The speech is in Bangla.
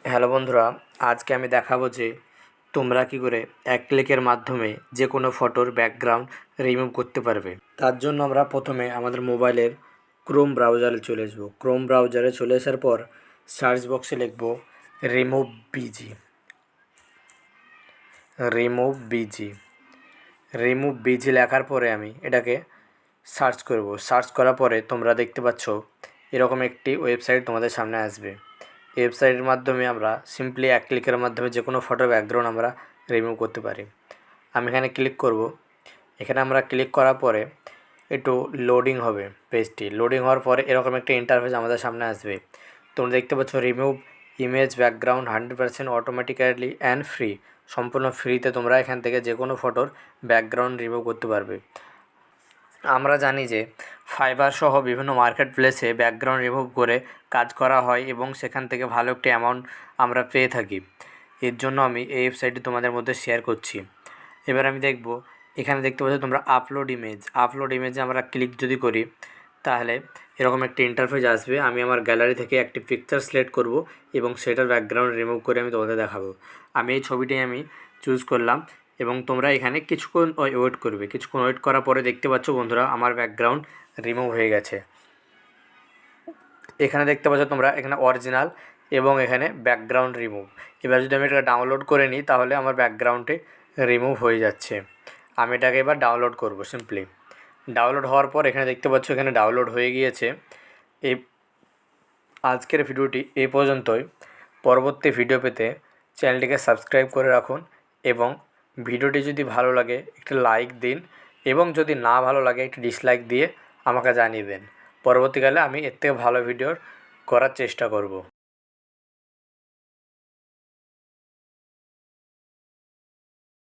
হ্যালো বন্ধুরা, আজকে আমি দেখাবো যে তোমরা কি করে এক ক্লিকের মাধ্যমে যে কোনো ফটোর ব্যাকগ্রাউন্ড রিমুভ করতে পারবে। তার জন্য আমরা প্রথমে আমাদের মোবাইলের ক্রোম ব্রাউজারে চলে আসবো। ক্রোম ব্রাউজারে চলে আসার পর সার্চ বক্সে লিখব remove busy. Remove busy remove busy লেখার পরে আমি এটাকে সার্চ করব। সার্চ করার পরে তোমরা দেখতে পাচ্ছ এরকম একটি ওয়েবসাইট তোমাদের সামনে আসবে। এই ওয়েবসাইটের মাধ্যমে আমরা সিম্পলি এক ক্লিকের মাধ্যমে যে কোনো ফটোর ব্যাকগ্রাউন্ড আমরা রিমুভ করতে পারি। আমি এখানে ক্লিক করব। এখানে আমরা ক্লিক করার পরে একটু লোডিং হবে। পেজটি লোডিং হওয়ার পরে এরকম একটা ইন্টারফেস আমাদের সামনে আসবে। তোমরা দেখতে পাচ্ছ remove image background 100% automatically and free. সম্পূর্ণ ফ্রিতে তোমরা এখান থেকে যে কোনো ফটোর ব্যাকগ্রাউন্ড রিমুভ করতে পারবে। আমরা জানি যে ফাইবার সহ বিভিন্ন মার্কেট প্লেসে ব্যাকগ্রাউন্ড রিমুভ করে কাজ করা হয় এবং সেখান থেকে ভালো একটি অ্যামাউন্ট আমরা পেয়ে থাকি। এর জন্য আমি এই ওয়েবসাইটটি তোমাদের মধ্যে শেয়ার করছি। এবার আমি দেখব, এখানে দেখতে পাচ্ছ তোমরা আপলোড ইমেজে আমরা ক্লিক যদি করি তাহলে এরকম একটি ইন্টারফেস আসবে। আমি আমার গ্যালারি থেকে একটি পিকচার সিলেক্ট করব এবং সেটার ব্যাকগ্রাউন্ড রিমুভ করে আমি তোমাদের দেখাবো। আমি এই ছবিটি আমি চুজ করলাম এবং তোমরা এখানে কিছুক্ষণ ওয়েট করবে। কিছুক্ষণ ওয়েট করার পরে দেখতে পাচ্ছ বন্ধুরা আমার ব্যাকগ্রাউন্ড রিমুভ হয়ে গেছে। এখানে দেখতে পাচ্ছ তোমরা এখানে অরিজিনাল এবং এখানে ব্যাকগ্রাউন্ড রিমুভ। এবার যদি আমি এটা ডাউনলোড করে নিই তাহলে আমার ব্যাকগ্রাউন্ডে রিমুভ হয়ে যাচ্ছে। আমি এটাকে এবার ডাউনলোড করব। সিম্পলি ডাউনলোড হওয়ার পর এখানে দেখতে পাচ্ছ এখানে ডাউনলোড হয়ে গিয়েছে। এই আজকের ভিডিওটি এই পর্যন্তই। পরবর্তী ভিডিও পেতে চ্যানেলটিকে সাবস্ক্রাইব করে রাখুন এবং ভিডিওটি যদি ভালো লাগে একটি লাইক দিন এবং যদি না ভালো লাগে একটি ডিসলাইক দিয়ে আমাকে জানিয়ে দেন। পরবর্তীকালে আমি এর থেকে ভালো ভিডিও করার চেষ্টা করব।